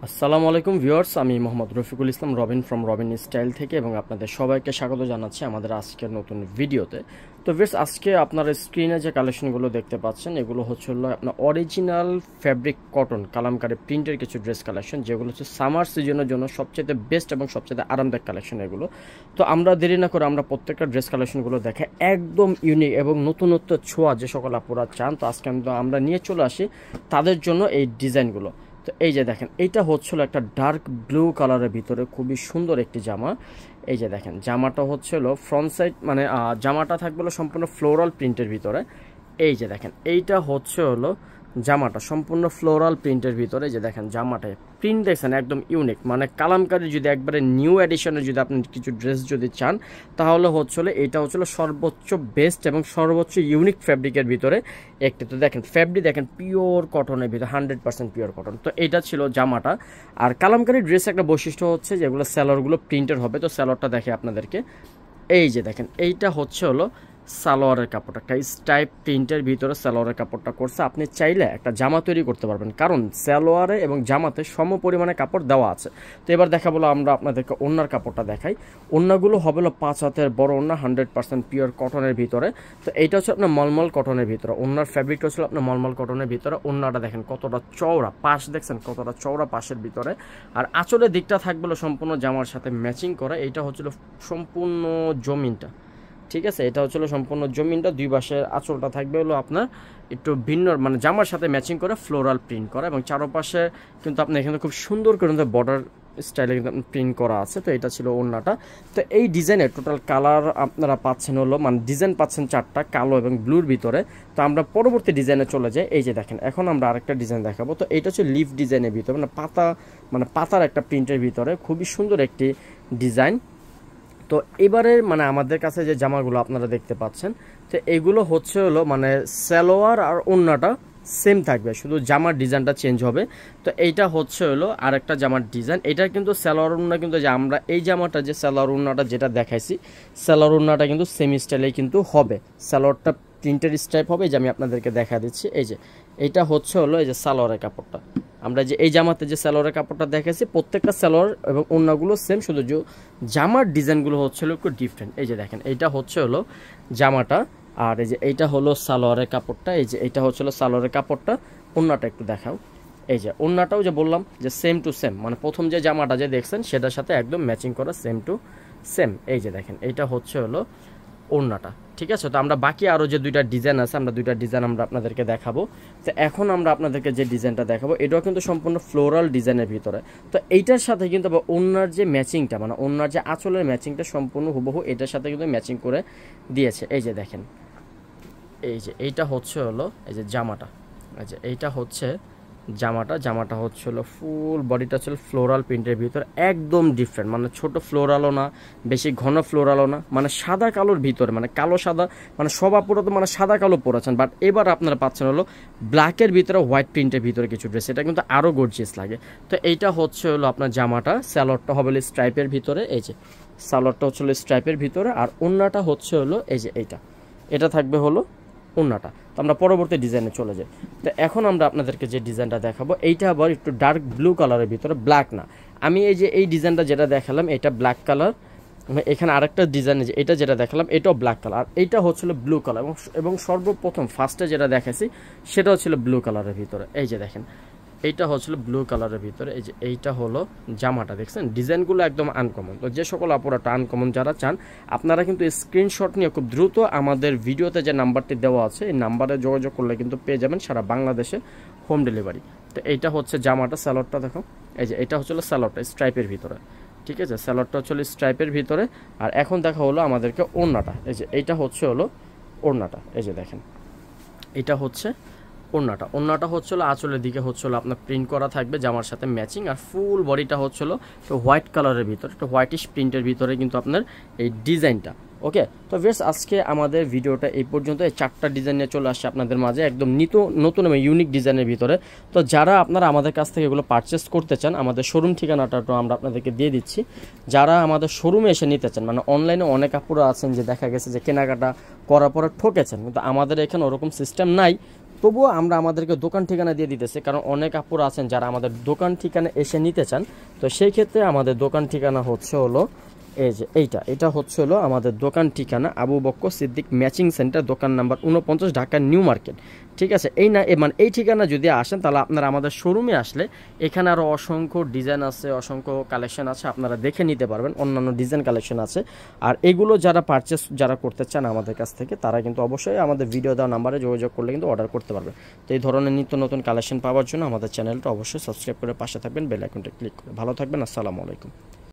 আসসালামু আলাইকুম ভিউয়ার্স, আমি মোহাম্মদ রফিকুল ইসলাম রবিন ফ্রম রবিন স্টাইল থেকে এবং আপনাদের সবাইকে স্বাগত জানাচ্ছি আমাদের আজকের নতুন ভিডিওতে। তো ভিউয়ার্স, আজকে আপনারা স্ক্রিনে যে কালেকশনগুলো দেখতে পাচ্ছেন এগুলো হচ্ছে আপনার অরিজিনাল ফ্যাব্রিক কটন কালামকারী প্রিন্টের কিছু ড্রেস কালেকশন, যেগুলো হচ্ছে সামার সিজনের জন্য সবচেয়ে বেস্ট এবং সবচেয়ে আরামদায়ক কালেকশন এগুলো। তো আমরা দেরি না করে আমরা প্রত্যেকটা ড্রেস কালেকশনগুলো দেখে একদম ইউনিক এবং নতুনত্ব ছোঁয়া যে সকল আপুরা চান, তো আজকে আমরা নিয়ে চলে আসি তাদের জন্য এই ডিজাইনগুলো। তো এই যে দেখেন, এইটা হচ্ছিল একটা ডার্ক ব্লু কালারের ভিতরে খুবই সুন্দর একটি জামা। এই যে দেখেন, জামাটা হচ্ছিল ফ্রন্ট সাইড মানে জামাটা থাকবে সম্পূর্ণ ফ্লোরাল প্রিন্টের ভিতরে। এই যে দেখেন, এইটা হচ্ছে জামাটা সম্পূর্ণ ফ্লোরাল প্রিন্টের ভিতরে। যে দেখেন জামাটায় প্রিন্ট দেখছেন একদম ইউনিক, মানে কালামকারী যদি একবারে নিউ এডিশনের যদি আপনি কিছু ড্রেস যদি চান তাহলে এটা হচ্ছিল সর্বোচ্চ বেস্ট এবং সর্বোচ্চ ইউনিক ফ্যাব্রিকের ভিতরে একটি। তো দেখেন ফ্যাব্রিক দেখেন পিওর কটনের ভিতরে 100% পিওর কটন। তো এটা ছিল জামাটা। আর কালামকারী ড্রেস একটা বৈশিষ্ট্য হচ্ছে যেগুলো স্যালোয়ারগুলো প্রিন্টের হবে। তো স্যালোয়ারটা দেখে আপনাদেরকে, এই যে দেখেন এইটা হচ্ছে সালোয়ারের কাপড়, একটা স্টাইপ প্রিন্টের ভিতরে সালোয়ারের কাপড়টা করছে। আপনি চাইলে একটা জামা তৈরি করতে পারবেন, কারণ সালোয়ারে এবং জামাতে সম পরিমাণে কাপড় দেওয়া আছে। তো এবার দেখাবো আমরা আপনাদেরকে ওড়নার কাপড়টা দেখাই। ওড়নাগুলো হবে 5 হাতের বড় ওড়না, 100% পিওর কটনের ভিতরে। তো এইটা হচ্ছে আপনার মলমল কটনের ভিতরে। ওড়নার ফ্যাব্রিকটা হচ্ছে আপনার মলমল কটনের ভিতরে। ওড়নাটা দেখেন কতটা চওড়া, পাশ দেখছেন কতটা চওড়া পাশের ভিতরে। আর আঁচলের দিকটা থাকবে সম্পূর্ণ জামার সাথে ম্যাচিং করা। এইটা হচ্ছিল সম্পূর্ণ জমিনটা, ঠিক আছে। এটা হচ্ছিল সম্পূর্ণ জমিনটা, দুই পাশের আঁচলটা থাকবে আপনার একটু ভিন্ন, মানে জামার সাথে ম্যাচিং করে ফ্লোরাল প্রিন্ট করা, এবং চারপাশে কিন্তু আপনি এখানে খুব সুন্দর করে বর্ডার স্টাইলে কিন্তু প্রিন্ট করা আছে। তো এটা ছিল ওড়নাটা। তো এই ডিজাইনের টোটাল কালার আপনারা পাচ্ছেন মানে ডিজাইন পাচ্ছেন 4টা, কালো এবং ব্লুর ভিতরে। তো আমরা পরবর্তী ডিজাইনে চলে যাই। এই যে দেখেন, এখন আমরা আরেকটা ডিজাইন দেখাবো। তো এটা হচ্ছে লিফ ডিজাইনের ভিতরে, মানে পাতার একটা প্রিন্টের ভিতরে খুবই সুন্দর একটি ডিজাইন। তো এবারে মানে আমাদের কাছে যে জামাগুলো আপনারা দেখতে পাচ্ছেন, তো এগুলো হচ্ছে মানে সালোয়ার আর ওড়নাটা সেম থাকবে, শুধু জামার ডিজাইনটা চেঞ্জ হবে। তো এইটা হচ্ছে আরেকটা জামার ডিজাইন। এটা কিন্তু সালোয়ার ওড়না কিন্তু যে আমরা এই জামাটা যে সালোয়ার ওড়নাটা যেটা দেখাইছি, সালোয়ার ওড়নাটা কিন্তু সেম স্টাইলে কিন্তু হবে। সালোয়ারটা প্রিন্টের স্টাইপ হবে, যে আমি আপনাদেরকে দেখা দিচ্ছি। এই যে এইটা হচ্ছে এই যে সালোয়ারের কাপড়টা, আমরা যে এই জামাতে যে সালোয়ারের কাপড়টা দেখেছি প্রত্যেকটা সালোয়ার এবং ওড়নাগুলো সেম, শুধু যে জামার ডিজাইনগুলো হচ্ছিল একটু ডিফারেন্ট। এই যে দেখেন, এইটা হচ্ছে জামাটা, আর এই যে এইটা হলো সালোয়ারের কাপড়টা। এই যে এইটা হচ্ছিল সালোয়ারের কাপড়টা। ওড়নাটা একটু দেখাও। এই যে ওড়নাটাও যে বললাম যে সেম টু সেম, মানে প্রথম যে জামাটা যে দেখছেন সেটার সাথে একদম ম্যাচিং করা, সেম টু সেম। এই যে দেখেন, এইটা হচ্ছে ওড়নাটা, ঠিক আছে। তো আমরা বাকি আরও যে দুইটা ডিজাইন আছে, আমরা দুইটা ডিজাইন আমরা আপনাদেরকে দেখাবো। তো এখন আমরা আপনাদেরকে যে ডিজাইনটা দেখাবো এটাও কিন্তু সম্পূর্ণ ফ্লোরাল ডিজাইনের ভিতরে। তো এইটার সাথে কিন্তু ওড়নার যে ম্যাচিংটা, মানে ওড়নার যে আঁচলের ম্যাচিংটা সম্পূর্ণ হুবহু এটার সাথে কিন্তু ম্যাচিং করে দিয়েছে। এই যে দেখেন, এই যে এইটা হচ্ছে এই যে জামাটা, এই যে এইটা হচ্ছে জামাটা হচ্ছিল ফুল বডিটা ছিল ফ্লোরাল প্রিন্টের ভিতর, একদম ডিফারেন্ট, মানে ছোট ফ্লোরালও না, বেশি ঘন ফ্লোরালও না, মানে সাদা কালোর ভিতরে, মানে কালো সাদা, মানে সব আপুরা তো মানে সাদা কালো পরেছেন, বাট এবার আপনারা পাচ্ছেন ব্ল্যাকের ভিতরে হোয়াইট প্রিন্টের ভিতরে কিছু ড্রেস, এটা কিন্তু আরও গর্জিয়াস লাগে। তো এইটা হচ্ছে আপনার জামাটা, স্যালোয়ারটা হবে স্ট্রাইপের ভিতরে। এই যে স্যালোয়ারটা হচ্ছে স্ট্রাইপের ভিতরে, আর ওড়নাটা হচ্ছে এই যে এটা থাকবে ওড়নাটা। তো আমরা পরবর্তী ডিজাইনে চলে যাই। তো এখন আমরা আপনাদেরকে যে ডিজাইনটা দেখাবো এইটা আবার একটু ডার্ক ব্লু কালারের ভিতরে, ব্ল্যাক না। আমি এই ডিজাইনটা যেটা দেখালাম এটা ব্ল্যাক কালার, এখানে আরেকটা ডিজাইন এটা যেটা দেখালাম এটাও ব্ল্যাক কালার, আর এইটা হচ্ছিল ব্লু কালার, এবং সর্বপ্রথম ফার্স্টে যেটা দেখাইছি সেটা হচ্ছিল ব্লু কালারের ভিতরে। এই যে দেখেন, এইটা হচ্ছিল ব্লু কালারের ভিতরে। এই যে এইটা হলো জামাটা, দেখছেন ডিজাইনগুলো একদম আনকমন। তো যে সকল আপুরাটা আনকমন যারা চান আপনারা কিন্তু স্ক্রিনশট নিয়ে খুব দ্রুত আমাদের ভিডিওতে যে নাম্বারটি দেওয়া আছে এই নাম্বারে যোগাযোগ করলে কিন্তু পেয়ে যাবেন সারা বাংলাদেশে হোম ডেলিভারি। তো এইটা হচ্ছে জামাটা, স্যালোয়ারটা দেখো। এই যে এটা হচ্ছিল স্যালোয়ারটা স্ট্রাইপের ভিতরে, ঠিক আছে। স্যালোয়ারটা হচ্ছিল স্ট্রাইপের ভিতরে। আর এখন দেখা হলো আমাদেরকে ওড়নাটা। এই যে এইটা হচ্ছে ওড়নাটা। এই যে দেখেন, এটা হচ্ছে ওড়নাটা হচ্ছিল আঁচলের দিকে হচ্ছিল আপনার প্রিন্ট করা থাকবে জামার সাথে ম্যাচিং, আর ফুল বডিটা হচ্ছিল তো হোয়াইট কালারের ভিতরে, একটু হোয়াইটিশ প্রিন্টের ভিতরে কিন্তু আপনার এই ডিজাইনটা। ওকে, তো ভিউয়ার্স আজকে আমাদের ভিডিওটা এই পর্যন্ত। এই 4টা ডিজাইন নিয়ে চলে আসছে আপনাদের মাঝে, একদম নতুন এবং ইউনিক ডিজাইনের ভিতরে। তো যারা আপনারা আমাদের কাছ থেকে এগুলো পারচেস করতে চান, আমাদের শোরুম ঠিকানাটাও আমরা আপনাদেরকে দিয়ে দিচ্ছি। যারা আমাদের শোরুমে এসে নিতে চান, মানে অনলাইনে অনেক আপুরা আছেন যে দেখা গেছে যে কেনাকাটা করার পরে ঠকেছেন, কিন্তু আমাদের এখানে ওরকম সিস্টেম নাই। তবুও আমরা আমাদেরকে দোকান ঠিকানা দিয়ে দিতেছি, কারণ অনেক আপুরা আছেন যারা আমাদের দোকান ঠিকানা এসে নিতে চান। তো সেই ক্ষেত্রে আমাদের দোকান ঠিকানা হচ্ছে হলো এই যে এটা হচ্ছে হলো আমাদের দোকান ঠিকানা আবু বক্কর সিদ্দিক ম্যাচিং সেন্টার, দোকান নাম্বার 49, ঢাকা নিউ মার্কেট। ঠিক আছে, এই ঠিকানা যদি আসেন তাহলে আপনারা আমাদের শোরুমে আসলে এখানে আরও অসংখ্য ডিজাইন আছে, অসংখ্য কালেকশন আছে, আপনারা দেখে নিতে পারবেন, অন্যান্য ডিজাইন কালেকশন আছে। আর এগুলো যারা করতে চান আমাদের কাছ থেকে তারা কিন্তু অবশ্যই আমাদের ভিডিও দেওয়া নাম্বারে যোগাযোগ করলে কিন্তু অর্ডার করতে পারবেন। তো এই ধরনের নিত্য নতুন কালেকশন পাওয়ার জন্য আমাদের চ্যানেলটা অবশ্যই সাবস্ক্রাইব করে পাশে থাকবেন, বেল আইকনটা ক্লিক করে। ভালো থাকবেন, আসসালামু আলাইকুম।